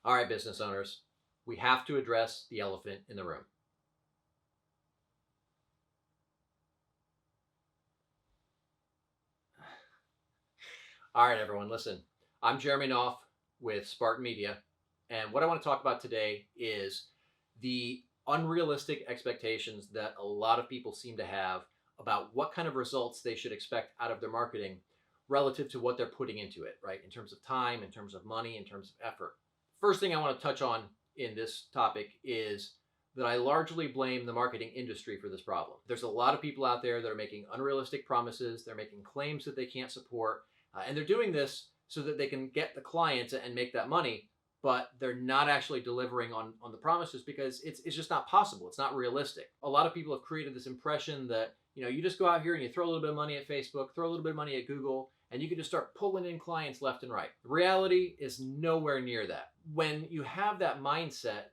All right, business owners, we have to address the elephant in the room. All right, everyone, listen. I'm Jeremy Knauff with Spartan Media, and what I want to talk about today is the unrealistic expectations that a lot of people seem to have about what kind of results they should expect out of their marketing relative to what they're putting into it, right? In terms of time, in terms of money, in terms of effort. First thing I want to touch on in this topic is that I largely blame the marketing industry for this problem. There's a lot of people out there that are making unrealistic promises, they're making claims that they can't support, and they're doing this so that they can get the clients and make that money, but they're not actually delivering on the promises because it's just not possible. It's not realistic. A lot of people have created this impression that, you just go out here and you throw a little bit of money at Facebook, throw a little bit of money at Google, and you can just start pulling in clients left and right. The reality is nowhere near that. When you have that mindset,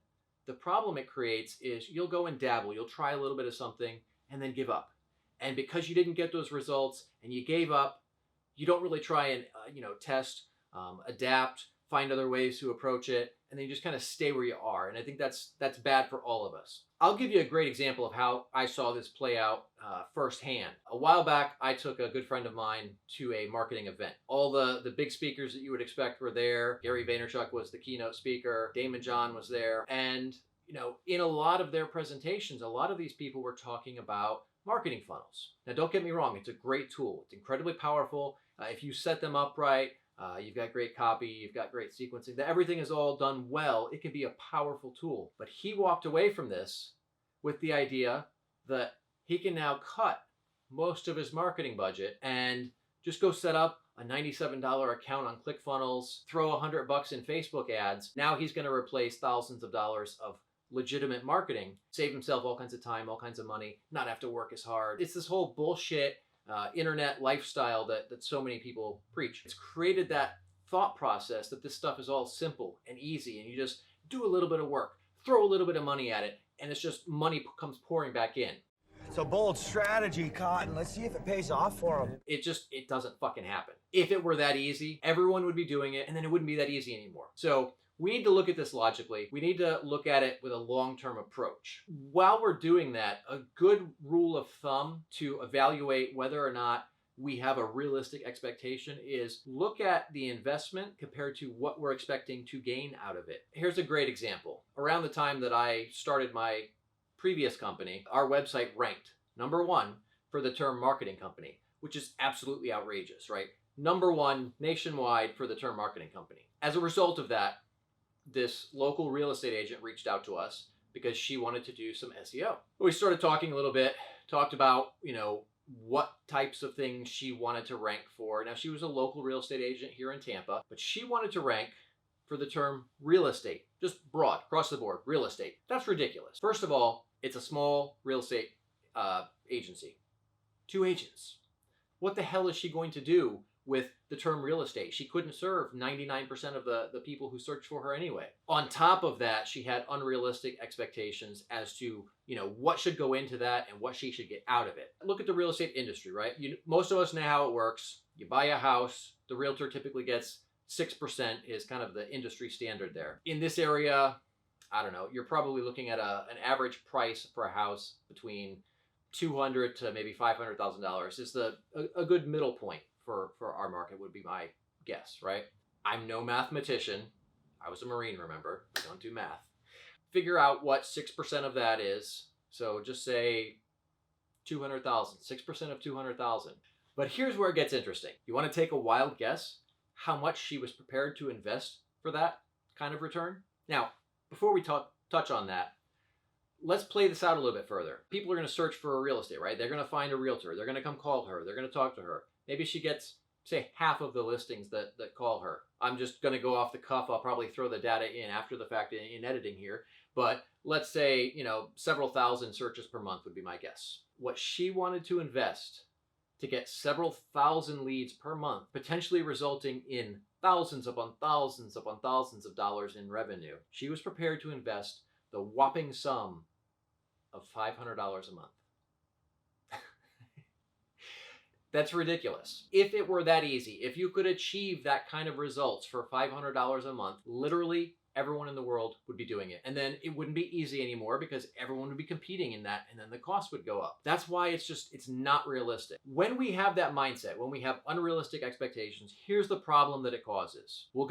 the problem it creates is you'll go and dabble, you'll try a little bit of something and then give up. And because you didn't get those results and you gave up, you don't really try and test, adapt, find other ways to approach it, and then you just kind of stay where you are. And I think that's bad for all of us. I'll give you a great example of how I saw this play out firsthand. A while back, I took a good friend of mine to a marketing event. All the big speakers that you would expect were there. Gary Vaynerchuk was the keynote speaker. Damon John was there. And in a lot of their presentations, a lot of these people were talking about marketing funnels. Now, don't get me wrong, it's a great tool. It's incredibly powerful. If you set them up right, you've got great copy, you've got great sequencing, that everything is all done well, it can be a powerful tool. But he walked away from this with the idea that he can now cut most of his marketing budget and just go set up a $97 account on ClickFunnels, throw $100 in Facebook ads. Now he's going to replace thousands of dollars of legitimate marketing, save himself all kinds of time, all kinds of money, not have to work as hard. It's this whole bullshit internet lifestyle that so many people preach. It's created that thought process that this stuff is all simple and easy and you just do a little bit of work, throw a little bit of money at it, and it's just money comes pouring back in. It's a bold strategy, Cotton. Let's see if it pays off for him. It doesn't fucking happen. If it were that easy, everyone would be doing it, and then it wouldn't be that easy anymore. So we need to look at this logically. We need to look at it with a long-term approach. While we're doing that, a good rule of thumb to evaluate whether or not we have a realistic expectation is look at the investment compared to what we're expecting to gain out of it. Here's a great example. Around the time that I started my previous company, our website ranked #1 for the term marketing company, which is absolutely outrageous, right? #1 nationwide for the term marketing company. As a result of that, this local real estate agent reached out to us because she wanted to do some SEO. We started talking a little bit, talked about, what types of things she wanted to rank for. Now, she was a local real estate agent here in Tampa, but she wanted to rank for the term real estate, just broad, across the board, real estate. That's ridiculous. First of all, it's a small real estate agency. 2 agents. What the hell is she going to do with the term real estate? She couldn't serve 99% of the people who searched for her anyway. On top of that, she had unrealistic expectations as to, what should go into that and what she should get out of it. Look at the real estate industry, right? Most of us know how it works. You buy a house, the realtor typically gets 6% is kind of the industry standard there. In this area, I don't know, you're probably looking at an average price for a house between $200,000 to maybe $500,000 is a good middle point for our market would be my guess, right? I'm no mathematician. I was a Marine, remember? We don't do math. Figure out what 6% of that is. So just say 200,000, 6% of 200,000. But here's where it gets interesting. You want to take a wild guess how much she was prepared to invest for that kind of return? Now, before we touch on that, let's play this out a little bit further. People are going to search for a real estate, right? They're going to find a realtor. They're going to come call her. They're going to talk to her. Maybe she gets, say, half of the listings that call her. I'm just going to go off the cuff. I'll probably throw the data in after the fact in editing here. But let's say, several thousand searches per month would be my guess. What she wanted to invest to get several thousand leads per month, potentially resulting in thousands upon thousands upon thousands of dollars in revenue, she was prepared to invest the whopping sum of $500 a month. That's ridiculous. If it were that easy, if you could achieve that kind of results for $500 a month, literally everyone in the world would be doing it. And then it wouldn't be easy anymore because everyone would be competing in that, and then the cost would go up. That's why it's not realistic. When we have that mindset, when we have unrealistic expectations, here's the problem that it causes. We'll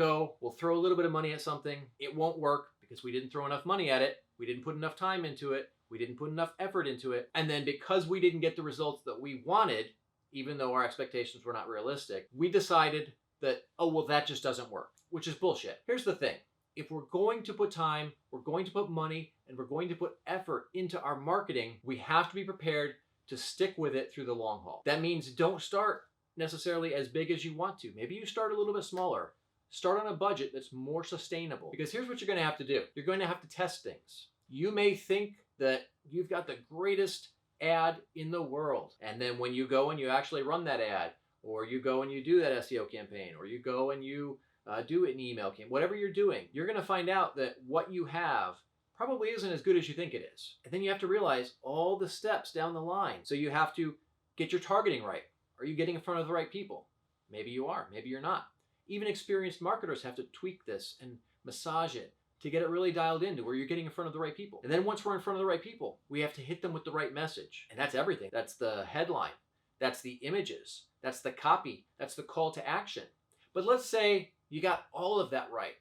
throw a little bit of money at something. It won't work because we didn't throw enough money at it. We didn't put enough time into it. We didn't put enough effort into it. And then because we didn't get the results that we wanted, even though our expectations were not realistic, we decided that, oh, well, that just doesn't work, which is bullshit. Here's the thing. If we're going to put time, we're going to put money, and we're going to put effort into our marketing, we have to be prepared to stick with it through the long haul. That means don't start necessarily as big as you want to. Maybe you start a little bit smaller. Start on a budget that's more sustainable. Because here's what you're going to have to do. You're going to have to test things. You may think that you've got the greatest ad in the world. And then when you go and you actually run that ad, or you go and you do that SEO campaign, or you go and you do an email campaign, whatever you're doing, you're going to find out that what you have probably isn't as good as you think it is. And then you have to realize all the steps down the line. So you have to get your targeting right. Are you getting in front of the right people? Maybe you are, maybe you're not. Even experienced marketers have to tweak this and massage it to get it really dialed into where you're getting in front of the right people. And then once we're in front of the right people, we have to hit them with the right message. And that's everything. That's the headline. That's the images. That's the copy. That's the call to action. But let's say you got all of that right.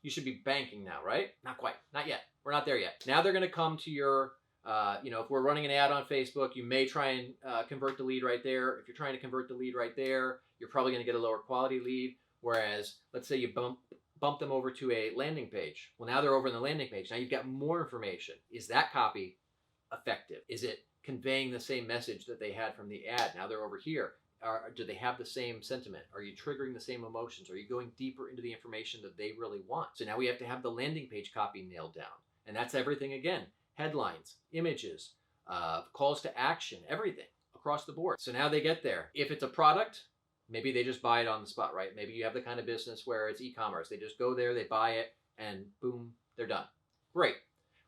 You should be banking now, right? Not quite. Not yet. We're not there yet. Now they're going to come to your, if we're running an ad on Facebook, you may try and convert the lead right there. If you're trying to convert the lead right there, you're probably going to get a lower quality lead. Whereas, let's say you bump them over to a landing page. Well, now they're over on the landing page. Now you've got more information. Is that copy effective? Is it conveying the same message that they had from the ad? Now they're over here. Do they have the same sentiment? Are you triggering the same emotions? Are you going deeper into the information that they really want? So now we have to have the landing page copy nailed down. And that's everything again. Headlines, images, calls to action, everything across the board. So now they get there. If it's a product, maybe they just buy it on the spot, right? Maybe you have the kind of business where it's e-commerce. They just go there, they buy it, and boom, they're done. Great.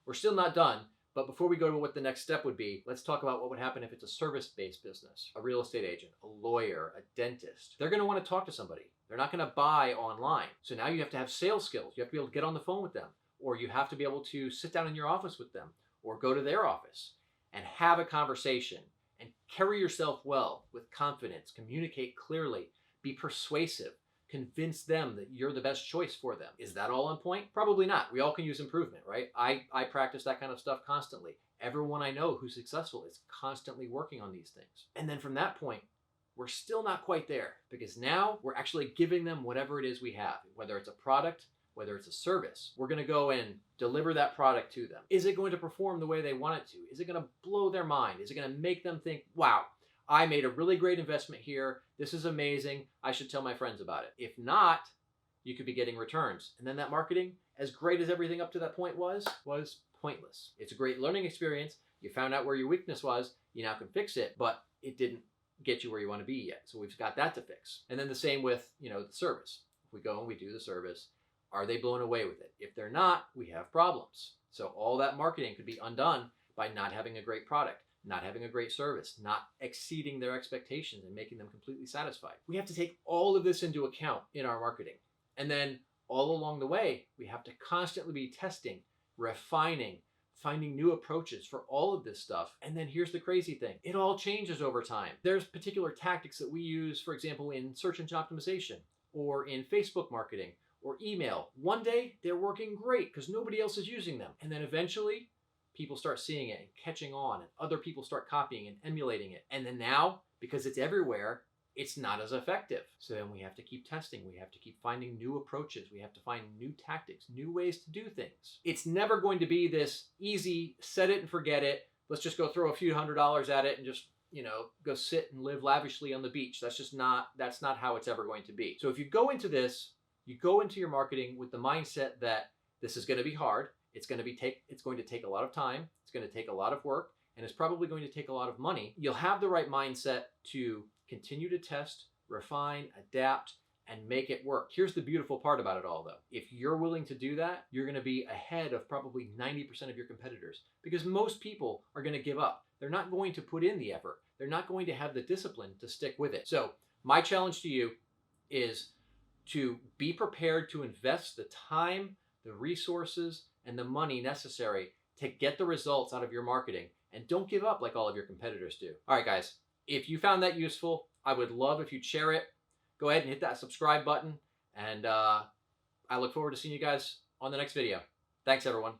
We're still not done. But before we go to what the next step would be, let's talk about what would happen if it's a service-based business. A real estate agent, a lawyer, a dentist. They're going to want to talk to somebody. They're not going to buy online. So now you have to have sales skills. You have to be able to get on the phone with them. Or you have to be able to sit down in your office with them. Or go to their office and have a conversation. And carry yourself well with confidence. Communicate clearly. Be persuasive. Convince them that you're the best choice for them. Is that all on point? Probably not. We all can use improvement, right? I practice that kind of stuff constantly. Everyone I know who's successful is constantly working on these things. And then from that point, we're still not quite there because now we're actually giving them whatever it is we have, whether it's a product, whether it's a service. We're going to go and deliver that product to them. Is it going to perform the way they want it to? Is it going to blow their mind? Is it going to make them think, wow, I made a really great investment here. This is amazing. I should tell my friends about it. If not, you could be getting returns. And then that marketing, as great as everything up to that point was pointless. It's a great learning experience. You found out where your weakness was. You now can fix it, but it didn't get you where you want to be yet. So we've got that to fix. And then the same with, the service. If we go and we do the service, are they blown away with it? If they're not, we have problems. So all that marketing could be undone by not having a great product, not having a great service, not exceeding their expectations and making them completely satisfied. We have to take all of this into account in our marketing. And then all along the way, we have to constantly be testing, refining, finding new approaches for all of this stuff. And then here's the crazy thing. It all changes over time. There's particular tactics that we use, for example, in search engine optimization or in Facebook marketing or email. One day, they're working great because nobody else is using them. And then eventually, people start seeing it and catching on, and other people start copying and emulating it. And then now, because it's everywhere, it's not as effective. So then we have to keep testing. We have to keep finding new approaches. We have to find new tactics, new ways to do things. It's never going to be this easy, set it and forget it. Let's just go throw a few $100s at it and just, go sit and live lavishly on the beach. That's not how it's ever going to be. So if you go into this, you go into your marketing with the mindset that this is going to be hard. It's going to take a lot of time. It's going to take a lot of work, and it's probably going to take a lot of money. You'll have the right mindset to continue to test, refine, adapt, and make it work. Here's the beautiful part about it all, though. If you're willing to do that, you're going to be ahead of probably 90% of your competitors, because most people are going to give up. They're not going to put in the effort. They're not going to have the discipline to stick with it. So my challenge to you is to be prepared to invest the time, the resources, and the money necessary to get the results out of your marketing. And don't give up like all of your competitors do. All right, guys, if you found that useful, I would love if you'd share it. Go ahead and hit that subscribe button. And I look forward to seeing you guys on the next video. Thanks, everyone.